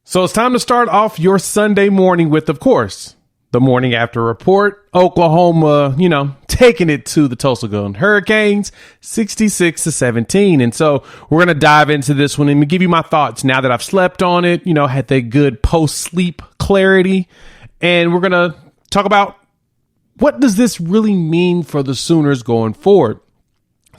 So it's time to start off your Sunday morning with, of course, the morning after report. Oklahoma, taking it to the Tulsa Hurricanes, 66-17. And so we're going to dive into this one and give you my thoughts now that I've slept on it, had that good post-sleep clarity. And we're going to talk about what does this really mean for the Sooners going forward.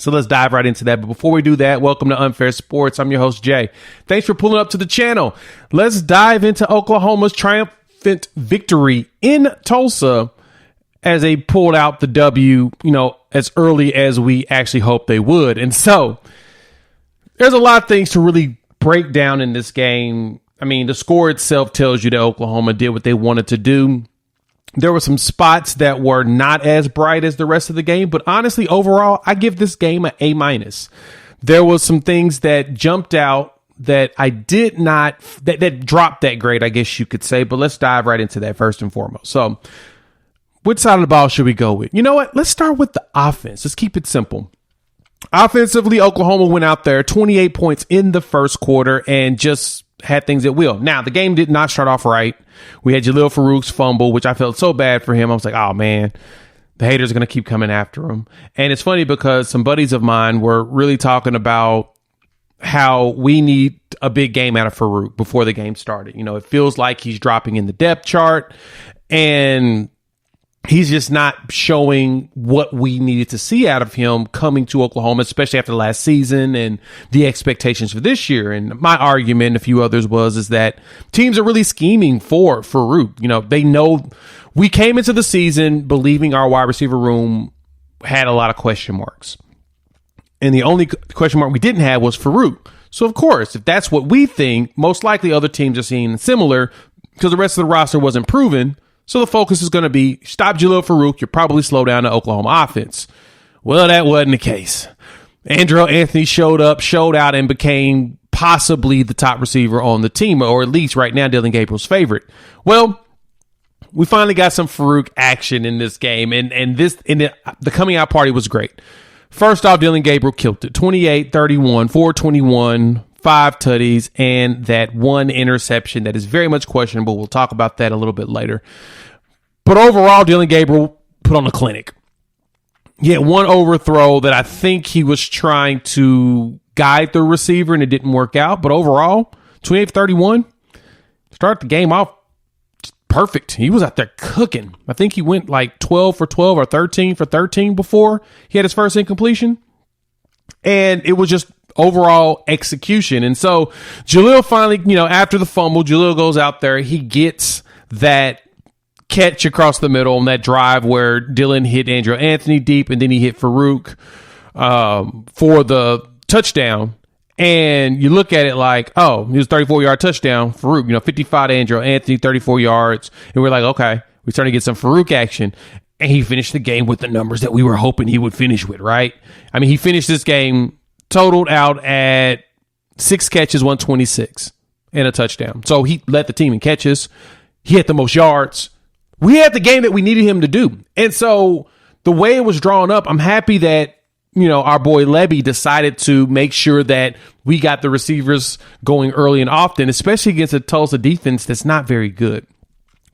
So let's dive right into that. But before we do that, welcome to Unfair Sports. I'm your host, Jay. Thanks for pulling up to the channel. Let's dive into Oklahoma's triumphant victory in Tulsa as they pulled out the W, as early as we actually hoped they would. And so there's a lot of things to really break down in this game. I mean, the score itself tells you that Oklahoma did what they wanted to do. There were some spots that were not as bright as the rest of the game, but honestly, overall, I give this game an A-. There was some things that jumped out that I did not, that dropped that grade, I guess you could say, but let's dive right into that first and foremost. So, which side of the ball should we go with? You know what? Let's start with the offense. Let's keep it simple. Offensively, Oklahoma went out there, 28 points in the first quarter, and just had things at will. Now, the game did not start off right. We had Jalil Farouk's fumble, which I felt so bad for him. I was like, oh, man, the haters are going to keep coming after him. And it's funny because some buddies of mine were really talking about how we need a big game out of Farouk before the game started. It feels like he's dropping in the depth chart, and he's just not showing what we needed to see out of him coming to Oklahoma, especially after last season and the expectations for this year. And my argument, a few others, is that teams are really scheming for Farouk. They know we came into the season believing our wide receiver room had a lot of question marks. And the only question mark we didn't have was Farouk. So, of course, if that's what we think, most likely other teams are seeing similar because the rest of the roster wasn't proven. So the focus is going to be stop Jalil Farouk. You'll probably slow down the Oklahoma offense. Well, that wasn't the case. Andrew Anthony showed out, and became possibly the top receiver on the team, or at least right now Dylan Gabriel's favorite. Well, we finally got some Farouk action in this game, and the coming out party was great. First off, Dylan Gabriel killed it. 28, 31, 421. 5 tutties, and that one interception that is very much questionable. We'll talk about that a little bit later. But overall, Dylan Gabriel put on a clinic. He had one overthrow that I think he was trying to guide the receiver, and it didn't work out. But overall, 28-31, start the game off perfect. He was out there cooking. I think he went like 12 for 12 or 13 for 13 before he had his first incompletion. And it was just overall execution. And so Jalil finally, after the fumble, Jalil goes out there. He gets that catch across the middle on that drive where Dylan hit Andrew Anthony deep, and then he hit Farouk for the touchdown. And you look at it like, oh, he was 34-yard touchdown. Farouk, 55 to Andrew Anthony, 34 yards. And we're like, okay, we're starting to get some Farouk action. And he finished the game with the numbers that we were hoping he would finish with, right? I mean, he finished this game totaled out at 6 catches, 126, and a touchdown. So he led the team in catches. He had the most yards. We had the game that we needed him to do. And so the way it was drawn up, I'm happy that, our boy Levy decided to make sure that we got the receivers going early and often, especially against a Tulsa defense that's not very good.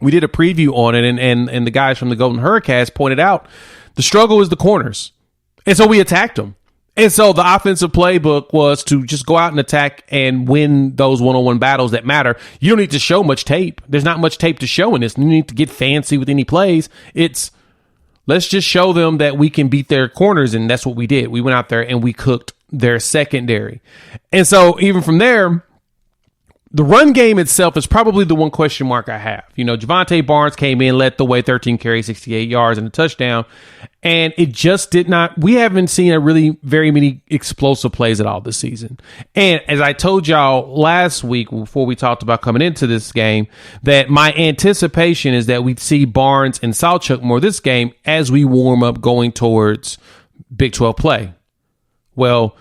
We did a preview on it, and the guys from the Golden Hurricanes pointed out the struggle is the corners. And so we attacked them. And so the offensive playbook was to just go out and attack and win those one-on-one battles that matter. You don't need to show much tape. There's not much tape to show in this. You need to get fancy with any plays. It's let's just show them that we can beat their corners, and that's what we did. We went out there and we cooked their secondary. And so even from there, the run game itself is probably the one question mark I have. Javonte Barnes came in, led the way, 13 carries, 68 yards, and a touchdown. And it just did not, we haven't seen very many explosive plays at all this season. And as I told y'all last week, before we talked about coming into this game, that my anticipation is that we'd see Barnes and Sawchuk more this game as we warm up going towards Big 12 play. Well,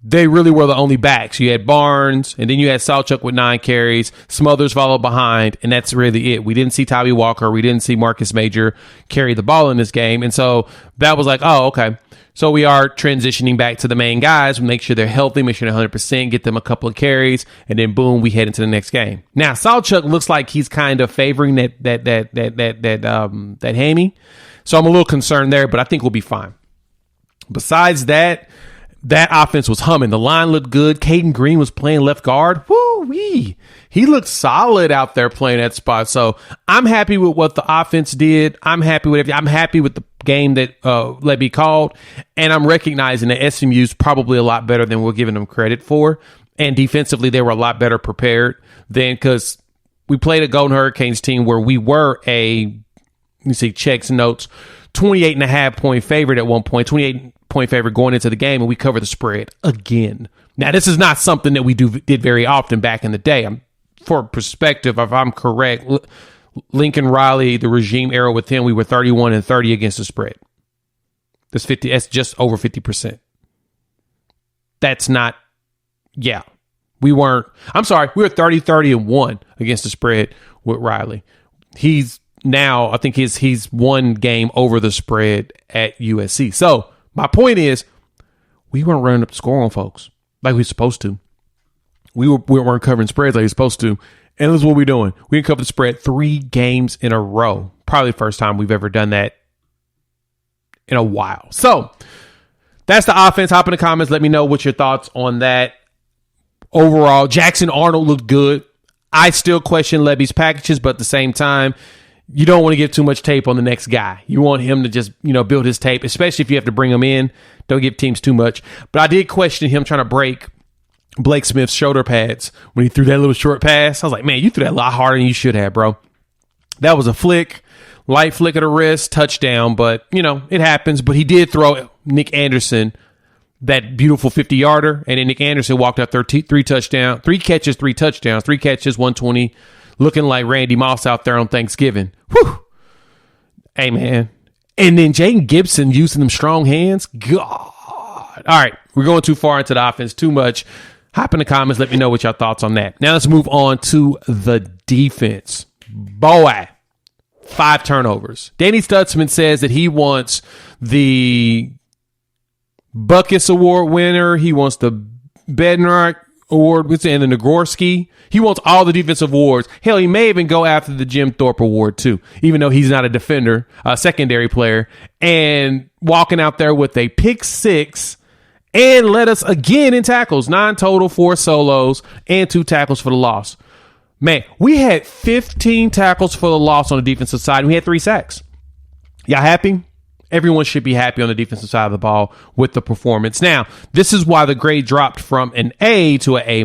they really were the only backs. You had Barnes, and then you had Sawchuk with 9 carries. Smothers followed behind, and that's really it. We didn't see Tyree Walker. We didn't see Marcus Major carry the ball in this game. And so that was like, oh, okay. So we are transitioning back to the main guys. We make sure they're healthy, make sure they're 100%, get them a couple of carries, and then boom, we head into the next game. Now, Sawchuk looks like he's kind of favoring that hammy. So I'm a little concerned there, but I think we'll be fine. Besides that offense was humming. The line looked good. Caden Green was playing left guard. Woo-wee. He looked solid out there playing that spot. So I'm happy with what the offense did. I'm happy with everything. I'm happy with the game that Levy called. And I'm recognizing that SMU's probably a lot better than we're giving them credit for. And defensively, they were a lot better prepared than, because we played a Golden Hurricanes team where we were checks and notes, 28.5 point favorite at one point, 28 point favorite going into the game, and we cover the spread again. Now, this is not something that we did very often back in the day. For perspective, if I'm correct, Lincoln Riley, the regime era with him, we were 31-30 against the spread. That's just over 50%. That's not, yeah. We were 30-30-1 against the spread with Riley. He's now, I think he's one game over the spread at USC. So my point is, we weren't running up the score on folks like we were supposed to. We weren't covering spreads like we were supposed to. And this is what we're doing. We can cover the spread 3 games in a row. Probably the first time we've ever done that in a while. So that's the offense. Hop in the comments. Let me know what your thoughts on that. Overall, Jackson Arnold looked good. I still question Levy's packages, but at the same time, you don't want to give too much tape on the next guy. You want him to just, build his tape, especially if you have to bring him in. Don't give teams too much. But I did question him trying to break Blake Smith's shoulder pads when he threw that little short pass. I was like, man, you threw that a lot harder than you should have, bro. That was a light flick of the wrist, touchdown. But, it happens. But he did throw Nick Anderson that beautiful 50-yarder. And then Nick Anderson walked out 3 touchdowns, 3 catches, 120. Looking like Randy Moss out there on Thanksgiving. Whew. Hey, man. And then Jaden Gibson using them strong hands. God. All right. We're going too far into the offense. Too much. Hop in the comments. Let me know what your thoughts on that. Now let's move on to the defense. Boy. 5 turnovers. Danny Stutzman says that he wants the Buckets Award winner. He wants the Bednarik Award and the Nagorski. He wants all the defensive awards. Hell, he may even go after the Jim Thorpe Award too, even though he's not a defender, a secondary player, and walking out there with a pick 6 and led us again in tackles, 9 total, 4 solos, and 2 tackles for the loss. Man, we had 15 tackles for the loss on the defensive side, and we had 3 sacks. Y'all happy? Everyone should be happy on the defensive side of the ball with the performance. Now, this is why the grade dropped from an A to an A-,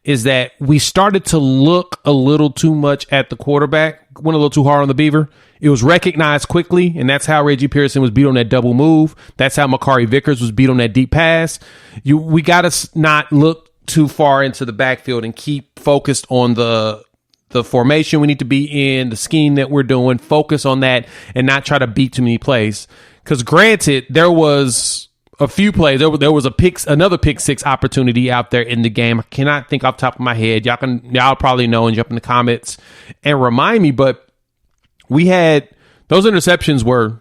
is that we started to look a little too much at the quarterback, went a little too hard on the Beaver. It was recognized quickly, and that's how Reggie Pearson was beat on that double move. That's how Makari Vickers was beat on that deep pass. We got to not look too far into the backfield and keep focused on the formation we need to be in, the scheme that we're doing, focus on that and not try to beat too many plays. Because granted, there was a few plays. There was another pick 6 opportunity out there in the game. I cannot think off the top of my head. Y'all probably know and jump in the comments and remind me, but we had those interceptions were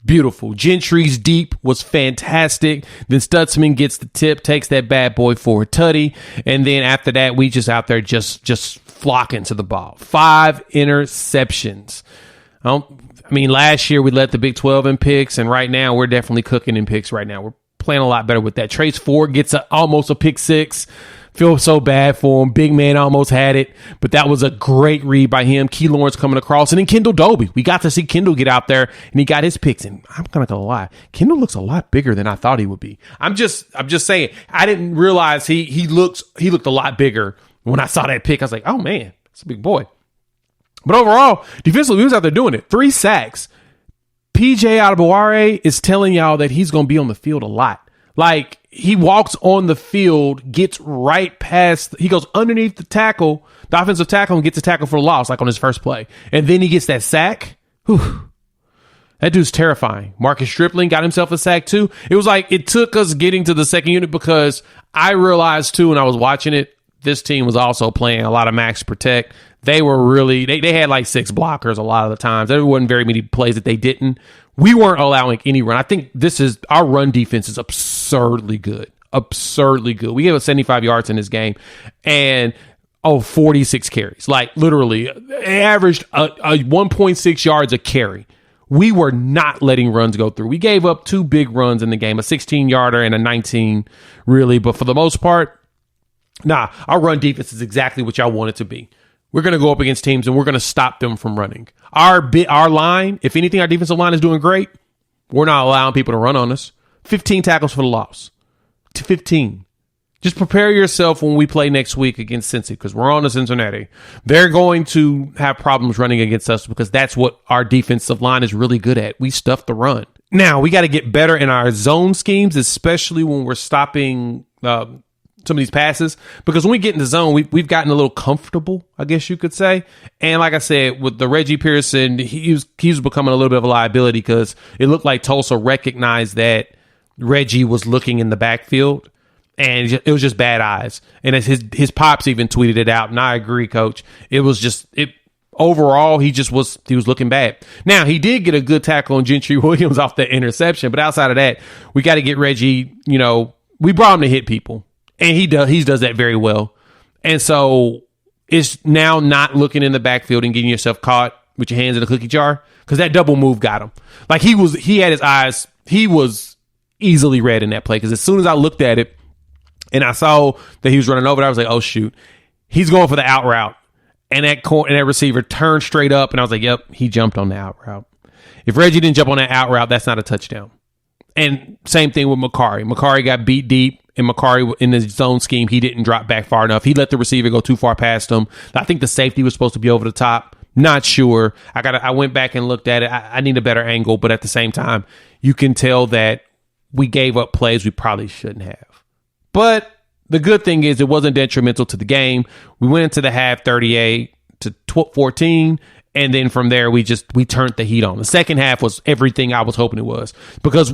beautiful. Gentry's deep was fantastic. Then Stutzman gets the tip, takes that bad boy for a tutty. And then after that, we just out there just flocking to the ball. 5 interceptions. Last year we led the Big 12 in picks, and right now we're definitely cooking in picks right now. We're playing a lot better with that. Trace Ford gets almost a pick 6. Feel so bad for him. Big man almost had it, but that was a great read by him. Key Lawrence coming across, and then Kendall Dobie. We got to see Kendall get out there, and he got his picks. And I'm not gonna lie, Kendall looks a lot bigger than I thought he would be. I'm just saying. I didn't realize he looked a lot bigger when I saw that pick. I was like, oh man, that's a big boy. But overall, defensively, he was out there doing it. 3 sacks. PJ Adebaware is telling y'all that he's gonna be on the field a lot. Like, he walks on the field, gets right past, he goes underneath the tackle, the offensive tackle, and gets a tackle for a loss, like on his first play. And then he gets that sack. Whew. That dude's terrifying. Marcus Stripling got himself a sack too. It was like it took us getting to the second unit because I realized too when I was watching it, this team was also playing a lot of max protect. They were really, they had like 6 blockers a lot of the times. There wasn't very many plays that they didn't. We weren't allowing any run. I think our run defense is absurdly good. Absurdly good. We gave us 75 yards in this game and 46 carries. Like literally, they averaged a 1.6 yards a carry. We were not letting runs go through. We gave up 2 big runs in the game, a 16-yarder and a 19, really. But for the most part, our run defense is exactly what y'all want it to be. We're going to go up against teams and we're going to stop them from running. Our line, if anything, our defensive line is doing great. We're not allowing people to run on us. 15 tackles for the loss. To 15. Just prepare yourself when we play next week against Cincy because we're on to Cincinnati. They're going to have problems running against us because that's what our defensive line is really good at. We stuff the run. Now, we got to get better in our zone schemes, especially when we're stopping some of these passes, because when we get in the zone, we've gotten a little comfortable, I guess you could say. And like I said, with the Reggie Pearson, he was becoming a little bit of a liability because it looked like Tulsa recognized that Reggie was looking in the backfield, and it was just bad eyes. And as his pops even tweeted it out, and I agree, Coach. It was just overall, he was looking bad. Now, he did get a good tackle on Gentry Williams off the interception, but outside of that, we got to get Reggie. We brought him to hit people. And he does that very well. And so it's now not looking in the backfield and getting yourself caught with your hands in a cookie jar because that double move got him. Like he had his eyes, he was easily read in that play because as soon as I looked at it and I saw that he was running over, I was like, oh, shoot, he's going for the out route. And that receiver turned straight up and I was like, yep, he jumped on the out route. If Reggie didn't jump on that out route, that's not a touchdown. And same thing with Makari. Makari got beat deep. And Makari, in the zone scheme, he didn't drop back far enough. He let the receiver go too far past him. I think the safety was supposed to be over the top. Not sure. I went back and looked at it. I need a better angle, but at the same time, you can tell that we gave up plays we probably shouldn't have. But the good thing is it wasn't detrimental to the game. We went into the half 38-14, and then from there we turned the heat on. The second half was everything I was hoping it was because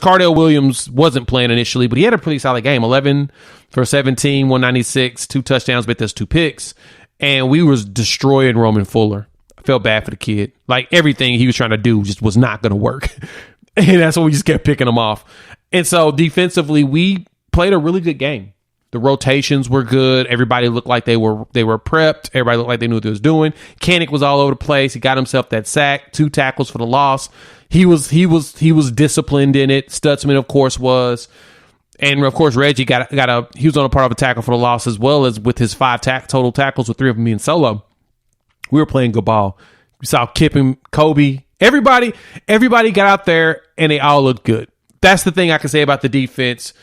Cardell Williams wasn't playing initially, but he had a pretty solid game. 11 for 17, 196, 2 touchdowns, but there's 2 picks. And we was destroying Roman Fuller. I felt bad for the kid. Like everything he was trying to do just was not going to work. And that's why we just kept picking him off. And so defensively, we played a really good game. The rotations were good. Everybody looked like they were prepped. Everybody looked like they knew what they was doing. Kanik was all over the place. He got himself that sack, 2 tackles for the loss. He was disciplined in it. Stutzman, of course, was. And of course, Reggie he was on a part of a tackle for the loss as well as with his 5 total tackles with 3 of them being solo. We were playing good ball. We saw Kip and Kobe. Everybody got out there and they all looked good. That's the thing I can say about the defense.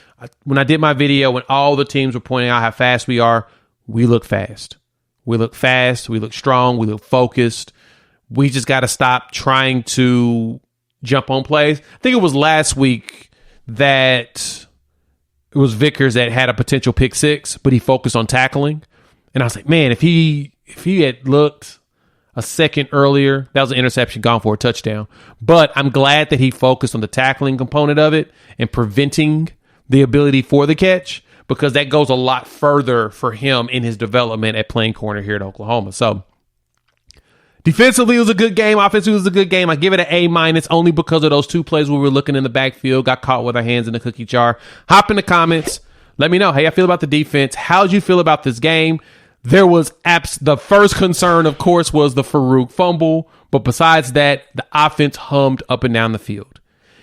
When I did my video, when all the teams were pointing out how fast we are, we look fast. We look fast. We look strong. We look focused. We just got to stop trying to jump on plays. I think it was last week that it was Vickers that had a potential pick 6, but he focused on tackling. And I was like, man, if he had looked a second earlier, that was an interception gone for a touchdown. But I'm glad that he focused on the tackling component of it and preventing the ability for the catch, because that goes a lot further for him in his development at playing corner here at Oklahoma. So defensively, it was a good game. Offensively, it was a good game. I give it an A- only because of those 2 plays where we were looking in the backfield, got caught with our hands in the cookie jar. Hop in the comments. Let me know how you feel about the defense. How'd you feel about this game? There was the first concern, of course, was the Farouk fumble. But besides that, the offense hummed up and down the field.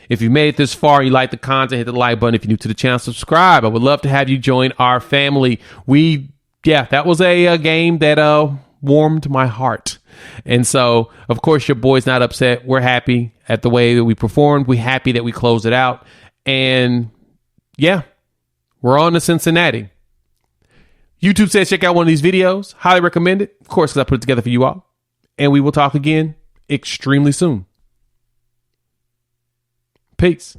If you made it this far and you like the content, hit the like button. If you're new to the channel, subscribe. I would love to have you join our family. That was a game that warmed my heart. And so, of course, your boy's not upset. We're happy at the way that we performed. We're happy that we closed it out. And yeah, we're on to Cincinnati. YouTube says check out one of these videos. Highly recommend it. Of course, because I put it together for you all. And we will talk again extremely soon. Peace.